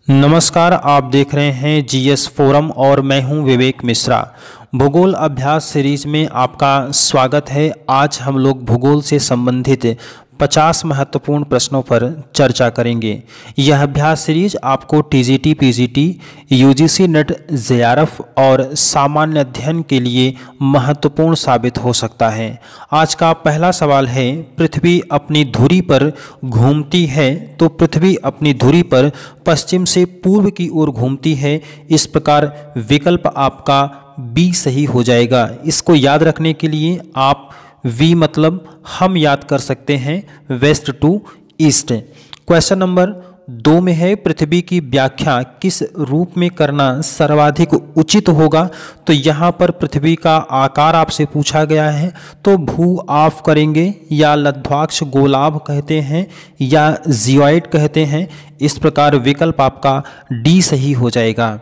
नमस्कार, आप देख रहे हैं जीएस फोरम और मैं हूं विवेक मिश्रा। भूगोल अभ्यास सीरीज में आपका स्वागत है। आज हम लोग भूगोल से संबंधित 50 महत्वपूर्ण प्रश्नों पर चर्चा करेंगे। यह अभ्यास सीरीज आपको TGT, PGT, UGC net, JRF और सामान्य अध्ययन के लिए महत्वपूर्ण साबित हो सकता है। आज का पहला सवाल है, पृथ्वी अपनी धुरी पर घूमती है तो पृथ्वी अपनी धुरी पर पश्चिम से पूर्व की ओर घूमती है। इस प्रकार विकल्प आपका बी सही हो जाएगा। इसको याद रखने के लिए आप वी मतलब हम याद कर सकते हैं west to east. Question number 2 में है, पृथ्वी की व्याख्या किस रूप में करना सर्वाधिक उचित होगा। तो यहाँ पर पृथ्वी का आकार आपसे पूछा गया है, तो भू आप करेंगे या लद्वाक्ष गोलाभ कहते हैं या जियोइड कहते हैं। इस प्रकार विकल्प आपका डी सही हो जाएगा।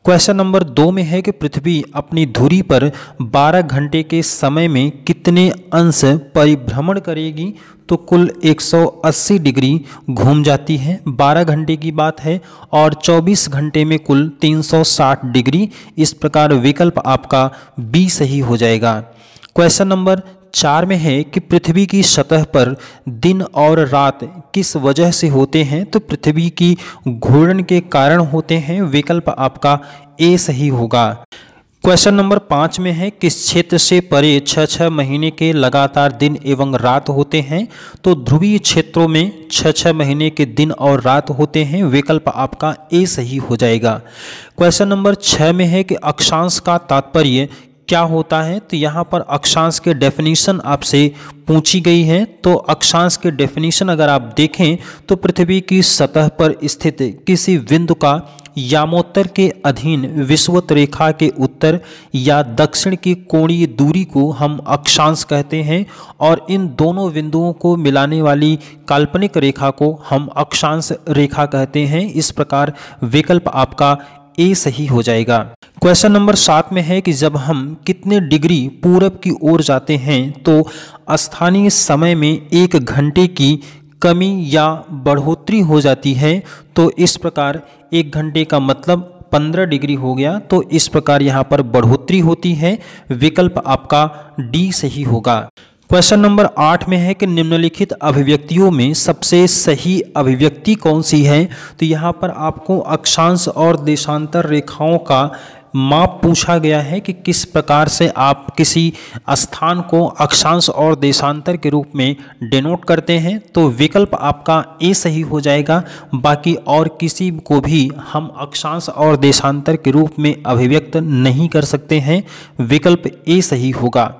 क्वेश्चन नंबर 2 में है कि पृथ्वी अपनी धुरी पर 12 घंटे के समय में कितने अंश परिभ्रमण करेगी। तो कुल 180 डिग्री घूम जाती है। 12 घंटे की बात है और 24 घंटे में कुल 360 डिग्री। इस प्रकार विकल्प आपका बी सही हो जाएगा। क्वेश्चन नंबर 4 में है कि पृथ्वी की सतह पर दिन और रात किस वजह से होते हैं। तो पृथ्वी की घूर्णन के कारण होते हैं। विकल्प आपका ए सही होगा। क्वेश्चन नंबर 5 में है, किस क्षेत्र से परे 6 महीने के लगातार दिन एवं रात होते हैं। तो ध्रुवीय क्षेत्रों में 6 महीने के दिन और रात होते हैं। विकल्प आपका ए सही हो जाएगा। क्वेश्चन नंबर 6 में है कि अक्षांश का तात्पर्य क्या होता है। तो यहाँ पर अक्षांश के डेफिनेशन आपसे पूछी गई है। तो अक्षांश के डेफिनेशन अगर आप देखें तो पृथ्वी की सतह पर स्थित किसी बिंदु का यामोत्तर के अधीन विषुवत रेखा के उत्तर या दक्षिण की कोणीय दूरी को हम अक्षांश कहते हैं और इन दोनों बिंदुओं को मिलाने वाली काल्पनिक रेखा को हम अक्षांश रेखा कहते हैं। इस प्रकार विकल्प आपका ए सही हो जाएगा। क्वेश्चन नंबर 7 में है कि जब हम कितने डिग्री पूरब की ओर जाते हैं तो स्थानीय समय में 1 घंटे की कमी या बढ़ोतरी हो जाती है। तो इस प्रकार 1 घंटे का मतलब 15 डिग्री हो गया। तो इस प्रकार यहाँ पर बढ़ोतरी होती है। विकल्प आपका डी सही होगा। क्वेश्चन नंबर 8 में है कि निम्नलिखित अभिव्यक्तियों में सबसे सही अभिव्यक्ति कौन सी है। तो यहाँ पर आपको अक्षांश और देशांतर रेखाओं का माप पूछा गया है कि किस प्रकार से आप किसी स्थान को अक्षांश और देशांतर के रूप में डिनोट करते हैं। तो विकल्प आपका ए सही हो जाएगा। बाकी और किसी को भी हम अक्षांश और देशांतर के रूप में अभिव्यक्त नहीं कर सकते हैं। विकल्प ए सही होगा।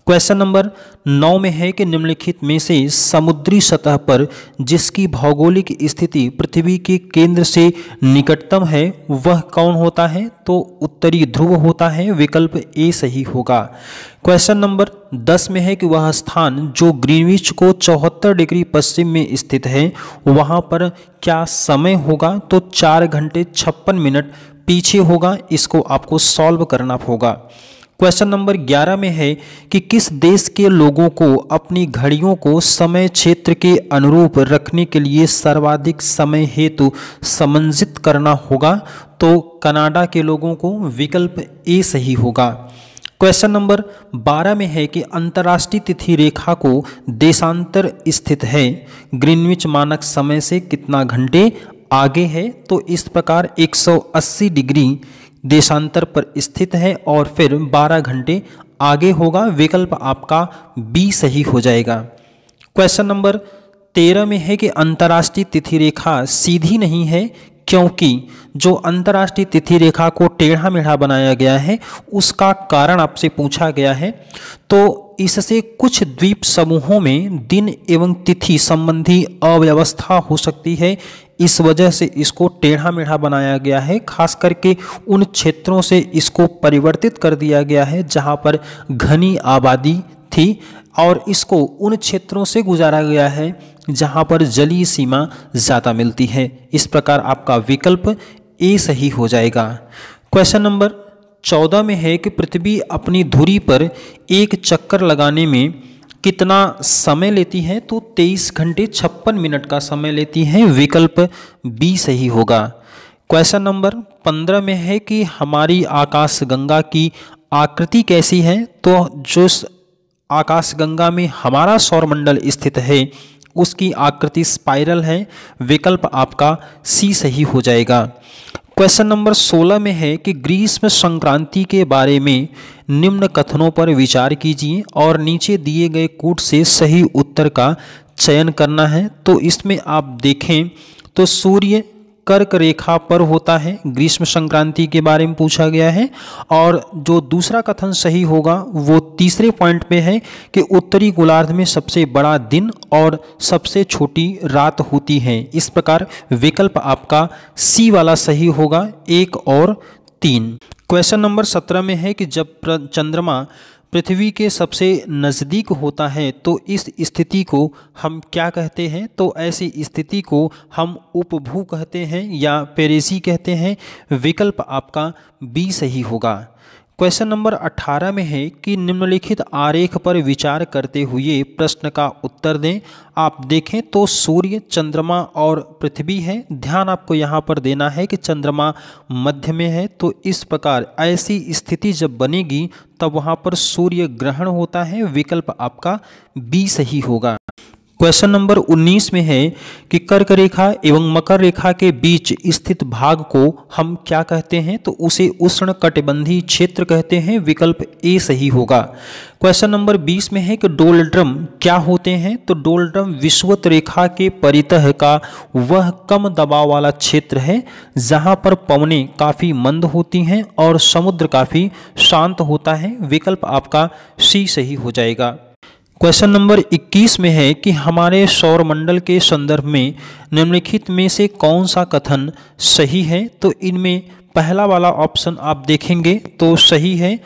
क्वेश्चन नंबर 9 में है कि निम्नलिखित में से समुद्री सतह पर जिसकी भौगोलिक स्थिति पृथ्वी के केंद्र से निकटतम है वह कौन होता है। तो उत्तरी ध्रुव होता है। विकल्प ए सही होगा। क्वेश्चन नंबर 10 में है कि वह स्थान जो ग्रीनविच को 74 डिग्री पश्चिम में स्थित है वहाँ पर क्या समय होगा। तो 4 घंटे 56 मिनट पीछे होगा। इसको आपको सॉल्व करना होगा। क्वेश्चन नंबर 11 में है कि किस देश के लोगों को अपनी घड़ियों को समय क्षेत्र के अनुरूप रखने के लिए सर्वाधिक समय हेतु समंजित करना होगा। तो कनाडा के लोगों को। विकल्प ए सही होगा। क्वेश्चन नंबर 12 में है कि अंतर्राष्ट्रीय तिथि रेखा को देशांतर स्थित है ग्रीनविच मानक समय से कितना घंटे आगे है। तो इस प्रकार 180 डिग्री देशांतर पर स्थित है और फिर 12 घंटे आगे होगा। विकल्प आपका बी सही हो जाएगा। क्वेश्चन नंबर 13 में है कि अंतर्राष्ट्रीय तिथि रेखा सीधी नहीं है क्योंकि जो अंतर्राष्ट्रीय तिथि रेखा को टेढ़ा मेढ़ा बनाया गया है उसका कारण आपसे पूछा गया है। तो इससे कुछ द्वीप समूहों में दिन एवं तिथि संबंधी अव्यवस्था हो सकती है। इस वजह से इसको टेढ़ा मेढ़ा बनाया गया है। खास करके उन क्षेत्रों से इसको परिवर्तित कर दिया गया है जहां पर घनी आबादी थी और इसको उन क्षेत्रों से गुजारा गया है जहां पर जलीय सीमा ज़्यादा मिलती है। इस प्रकार आपका विकल्प ए सही हो जाएगा। क्वेश्चन नंबर 14 में है कि पृथ्वी अपनी धुरी पर एक चक्कर लगाने में कितना समय लेती है। तो 23 घंटे 56 मिनट का समय लेती है। विकल्प बी सही होगा। क्वेश्चन नंबर 15 में है कि हमारी आकाशगंगा की आकृति कैसी है। तो जो आकाशगंगा में हमारा सौरमंडल स्थित है उसकी आकृति स्पाइरल है। विकल्प आपका सी सही हो जाएगा। क्वेश्चन नंबर 16 में है कि ग्रीष्म संक्रांति के बारे में निम्न कथनों पर विचार कीजिए और नीचे दिए गए कूट से सही उत्तर का चयन करना है। तो इसमें आप देखें तो सूर्य कर्क रेखा पर होता है, ग्रीष्म संक्रांति के बारे में पूछा गया है। और जो दूसरा कथन सही होगा वो तीसरे पॉइंट पे है कि उत्तरी गोलार्ध में सबसे बड़ा दिन और सबसे छोटी रात होती है। इस प्रकार विकल्प आपका सी वाला सही होगा, 1 और 3। क्वेश्चन नंबर 17 में है कि जब चंद्रमा पृथ्वी के सबसे नज़दीक होता है तो इस स्थिति को हम क्या कहते हैं। तो ऐसी स्थिति को हम उपभू कहते हैं या पेरेसी कहते हैं। विकल्प आपका बी सही होगा। क्वेश्चन नंबर 18 में है कि निम्नलिखित आरेख पर विचार करते हुए प्रश्न का उत्तर दें। आप देखें तो सूर्य, चंद्रमा और पृथ्वी है। ध्यान आपको यहाँ पर देना है कि चंद्रमा मध्य में है। तो इस प्रकार ऐसी स्थिति जब बनेगी तब वहाँ पर सूर्य ग्रहण होता है। विकल्प आपका बी सही होगा। क्वेश्चन नंबर 19 में है कि कर्क रेखा एवं मकर रेखा के बीच स्थित भाग को हम क्या कहते हैं। तो उसे उष्ण कटिबंधीय क्षेत्र कहते हैं। विकल्प ए सही होगा। क्वेश्चन नंबर 20 में है कि डोलड्रम क्या होते हैं। तो डोलड्रम विषुवत रेखा के परितः का वह कम दबाव वाला क्षेत्र है जहां पर पवनें काफ़ी मंद होती हैं और समुद्र काफ़ी शांत होता है। विकल्प आपका सी सही हो जाएगा। क्वेश्चन नंबर 21 में है कि हमारे सौरमंडल के संदर्भ में निम्नलिखित में से कौन सा कथन सही है। तो इनमें पहला वाला ऑप्शन आप देखेंगे तो सही है।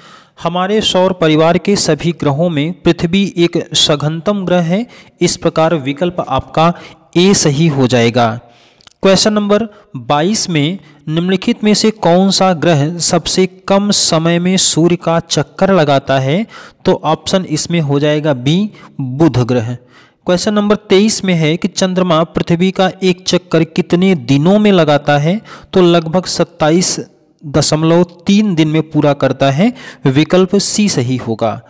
हमारे सौर परिवार के सभी ग्रहों में पृथ्वी एक सघनतम ग्रह है। इस प्रकार विकल्प आपका ए सही हो जाएगा। क्वेश्चन नंबर 22 में निम्नलिखित में से कौन सा ग्रह सबसे कम समय में सूर्य का चक्कर लगाता है। तो ऑप्शन इसमें हो जाएगा बी, बुध ग्रह। क्वेश्चन नंबर 23 में है कि चंद्रमा पृथ्वी का एक चक्कर कितने दिनों में लगाता है। तो लगभग 27.3 दिन में पूरा करता है। विकल्प सी सही होगा।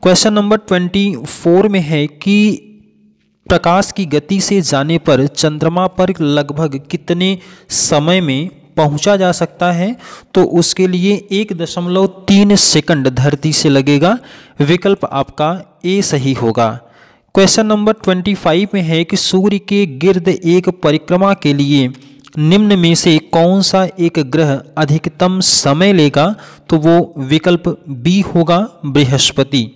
क्वेश्चन नंबर 24 में है कि प्रकाश की गति से जाने पर चंद्रमा पर लगभग कितने समय में पहुंचा जा सकता है। तो उसके लिए 1.3 सेकंड धरती से लगेगा। विकल्प आपका ए सही होगा। क्वेश्चन नंबर 25 में है कि सूर्य के गिर्द एक परिक्रमा के लिए निम्न में से कौन सा एक ग्रह अधिकतम समय लेगा। तो वो विकल्प बी होगा, बृहस्पति।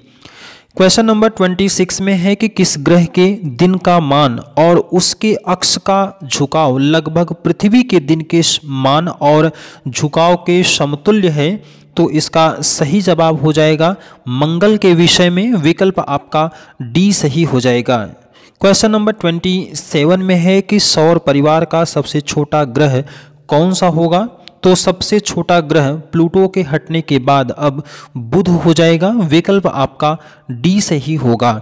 क्वेश्चन नंबर 26 में है कि किस ग्रह के दिन का मान और उसके अक्ष का झुकाव लगभग पृथ्वी के दिन के मान और झुकाव के समतुल्य है। तो इसका सही जवाब हो जाएगा मंगल के विषय में। विकल्प आपका डी सही हो जाएगा। क्वेश्चन नंबर 27 में है कि सौर परिवार का सबसे छोटा ग्रह कौन सा होगा। तो सबसे छोटा ग्रह प्लूटो के हटने के बाद अब बुध हो जाएगा। विकल्प आपका डी सही होगा।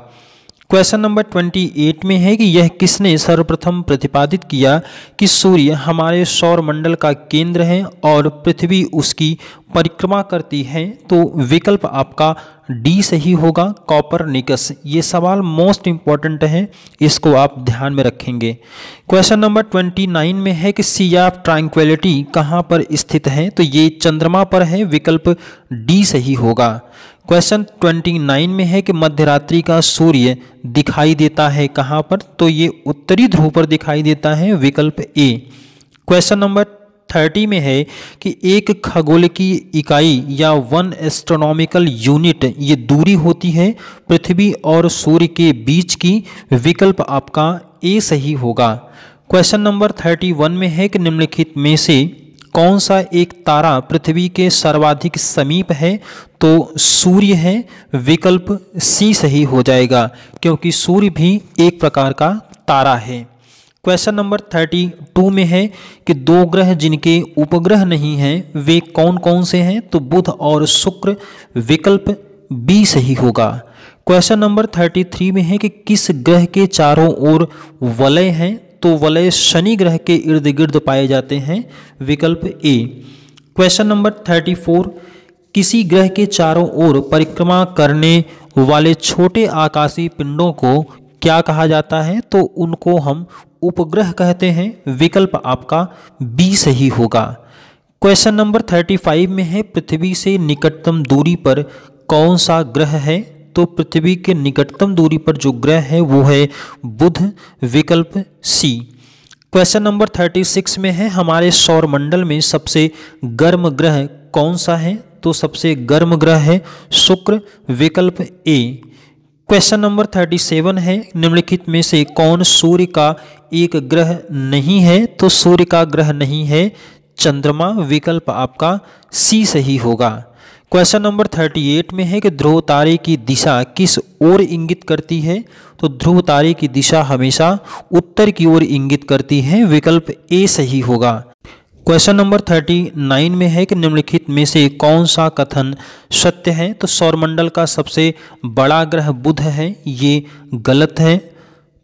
क्वेश्चन नंबर 28 में है कि यह किसने सर्वप्रथम प्रतिपादित किया कि सूर्य हमारे सौर मंडल का केंद्र है और पृथ्वी उसकी परिक्रमा करती है। तो विकल्प आपका डी सही होगा, कॉपरनिकस। ये सवाल मोस्ट इंपॉर्टेंट है, इसको आप ध्यान में रखेंगे। क्वेश्चन नंबर 29 में है कि सी ऑफ ट्रैंक्विलिटी कहाँ पर स्थित है। तो ये चंद्रमा पर है। विकल्प डी सही होगा। क्वेश्चन 29 में है कि मध्यरात्रि का सूर्य दिखाई देता है कहाँ पर। तो ये उत्तरी ध्रुव पर दिखाई देता है। विकल्प ए। क्वेश्चन नंबर 30 में है कि एक खगोल की इकाई या 1 एस्ट्रोनॉमिकल यूनिट ये दूरी होती है पृथ्वी और सूर्य के बीच की। विकल्प आपका ए सही होगा। क्वेश्चन नंबर 31 में है कि निम्नलिखित में से कौन सा एक तारा पृथ्वी के सर्वाधिक समीप है। तो सूर्य है। विकल्प सी सही हो जाएगा क्योंकि सूर्य भी एक प्रकार का तारा है। क्वेश्चन नंबर 32 में है कि दो ग्रह जिनके उपग्रह नहीं हैं वे कौन कौन से हैं। तो बुध और शुक्र। विकल्प बी सही होगा। क्वेश्चन नंबर 33 में है कि किस ग्रह के चारों ओर वलय हैं। तो वलय शनि ग्रह के इर्द गिर्द पाए जाते हैं, विकल्प ए। क्वेश्चन नंबर 34, किसी ग्रह के चारों ओर परिक्रमा करने वाले छोटे आकाशीय पिंडों को क्या कहा जाता है? तो उनको हम उपग्रह कहते हैं, विकल्प आपका बी सही होगा। क्वेश्चन नंबर 35 में है, पृथ्वी से निकटतम दूरी पर कौन सा ग्रह है? तो पृथ्वी के निकटतम दूरी पर जो ग्रह है वो है बुध, विकल्प सी। क्वेश्चन नंबर 36 में है, हमारे सौरमंडल में सबसे गर्म ग्रह कौन सा है? तो सबसे गर्म ग्रह है शुक्र, विकल्प ए। क्वेश्चन नंबर 37 है, निम्नलिखित में से कौन सूर्य का एक ग्रह नहीं है? तो सूर्य का ग्रह नहीं है चंद्रमा, विकल्प आपका सी सही होगा। क्वेश्चन नंबर 38 में है कि ध्रुव तारे की दिशा किस ओर इंगित करती है? तो ध्रुव तारे की दिशा हमेशा उत्तर की ओर इंगित करती है, विकल्प ए सही होगा। क्वेश्चन नंबर 39 में है कि निम्नलिखित में से कौन सा कथन सत्य है? तो सौरमंडल का सबसे बड़ा ग्रह बुध है, ये गलत है।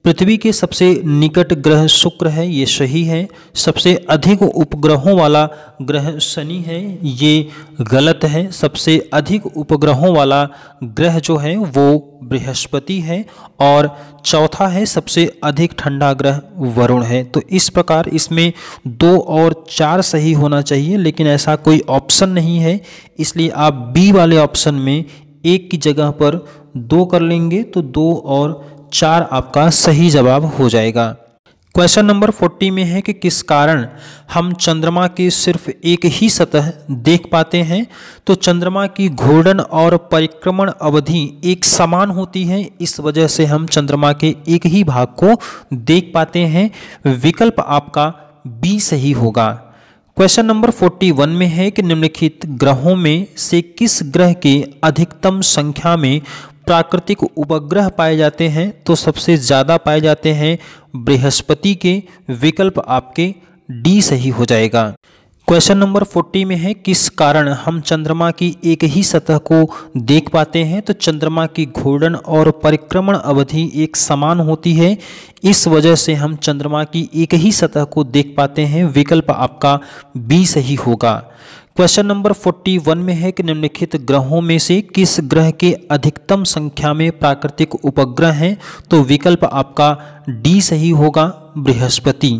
पृथ्वी के सबसे निकट ग्रह शुक्र है, ये सही है। सबसे अधिक उपग्रहों वाला ग्रह शनि है, ये गलत है। सबसे अधिक उपग्रहों वाला ग्रह जो है वो बृहस्पति है। और चौथा है सबसे अधिक ठंडा ग्रह वरुण है। तो इस प्रकार इसमें 2 और 4 सही होना चाहिए, लेकिन ऐसा कोई ऑप्शन नहीं है, इसलिए आप बी वाले ऑप्शन में 1 की जगह पर 2 कर लेंगे तो 2 और 4 आपका सही जवाब हो जाएगा। क्वेश्चन नंबर 40 में है कि किस कारण हम चंद्रमा की सिर्फ एक ही सतह देख पाते हैं? तो चंद्रमा की घूर्णन और परिक्रमण अवधि एक समान होती है, इस वजह से हम चंद्रमा के एक ही भाग को देख पाते हैं, विकल्प आपका बी सही होगा। क्वेश्चन नंबर 41 में है कि निम्नलिखित ग्रहों में से किस ग्रह के अधिकतम संख्या में प्राकृतिक उपग्रह पाए जाते हैं? तो सबसे ज़्यादा पाए जाते हैं बृहस्पति के, विकल्प आपके डी सही हो जाएगा। क्वेश्चन नंबर 40 में है, किस कारण हम चंद्रमा की एक ही सतह को देख पाते हैं? तो चंद्रमा की घूर्णन और परिक्रमण अवधि एक समान होती है, इस वजह से हम चंद्रमा की एक ही सतह को देख पाते हैं, विकल्प आपका बी सही होगा। क्वेश्चन नंबर 41 में है कि निम्नलिखित ग्रहों में से किस ग्रह के अधिकतम संख्या में प्राकृतिक उपग्रह हैं? तो विकल्प आपका डी सही होगा, बृहस्पति।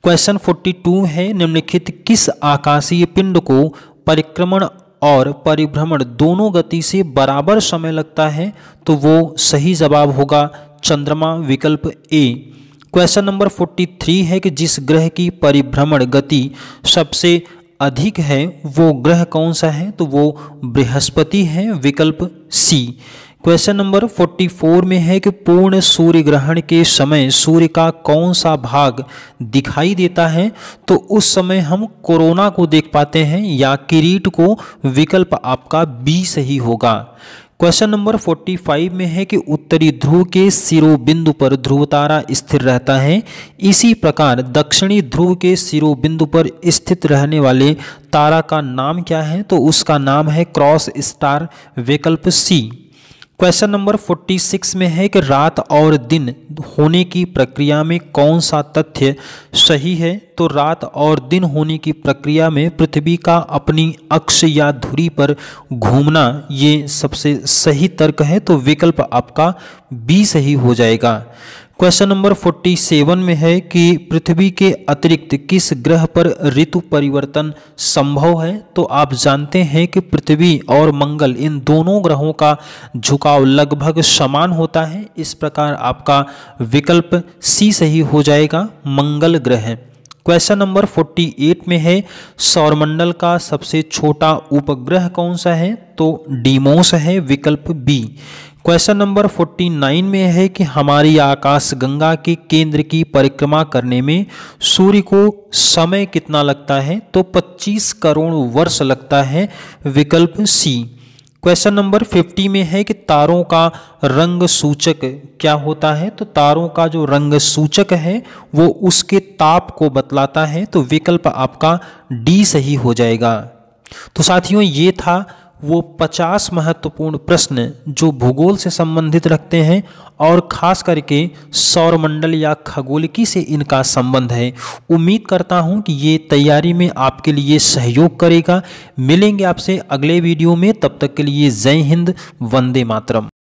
क्वेश्चन 42 है, निम्नलिखित किस आकाशीय पिंड को परिक्रमण और परिभ्रमण दोनों गति से बराबर समय लगता है? तो वो सही जवाब होगा चंद्रमा, विकल्प ए। क्वेश्चन नंबर 43 है कि जिस ग्रह की परिभ्रमण गति सबसे अधिक है वो ग्रह कौन सा है? तो वो बृहस्पति है, विकल्प सी। क्वेश्चन नंबर 44 में है कि पूर्ण सूर्य ग्रहण के समय सूर्य का कौन सा भाग दिखाई देता है? तो उस समय हम कोरोना को देख पाते हैं या किरीट को, विकल्प आपका बी सही होगा। क्वेश्चन नंबर 45 में है कि उत्तरी ध्रुव के शिरोबिंदु पर ध्रुव तारा स्थिर रहता है, इसी प्रकार दक्षिणी ध्रुव के शिरोबिंदु पर स्थित रहने वाले तारा का नाम क्या है? तो उसका नाम है क्रॉस स्टार, विकल्प सी। क्वेश्चन नंबर 46 में है कि रात और दिन होने की प्रक्रिया में कौन सा तथ्य सही है? तो रात और दिन होने की प्रक्रिया में पृथ्वी का अपनी अक्ष या धुरी पर घूमना ये सबसे सही तर्क है, तो विकल्प आपका बी सही हो जाएगा। क्वेश्चन नंबर 47 में है कि पृथ्वी के अतिरिक्त किस ग्रह पर ऋतु परिवर्तन संभव है? तो आप जानते हैं कि पृथ्वी और मंगल इन दोनों ग्रहों का झुकाव लगभग समान होता है, इस प्रकार आपका विकल्प सी सही हो जाएगा, मंगल ग्रह। क्वेश्चन नंबर 48 में है सौरमंडल का सबसे छोटा उपग्रह कौन सा है? तो डीमोस है, विकल्प बी। क्वेश्चन नंबर 49 में है कि हमारी आकाशगंगा के केंद्र की परिक्रमा करने में सूर्य को समय कितना लगता है? तो 25 करोड़ वर्ष लगता है, विकल्प सी। क्वेश्चन नंबर 50 में है कि तारों का रंग सूचक क्या होता है? तो तारों का जो रंग सूचक है वो उसके ताप को बतलाता है, तो विकल्प आपका डी सही हो जाएगा। तो साथियों ये था वो 50 महत्वपूर्ण प्रश्न जो भूगोल से संबंधित रखते हैं और खास करके सौरमंडल या खगोलिकी से इनका संबंध है। उम्मीद करता हूं कि ये तैयारी में आपके लिए सहयोग करेगा। मिलेंगे आपसे अगले वीडियो में, तब तक के लिए जय हिंद, वंदे मातरम।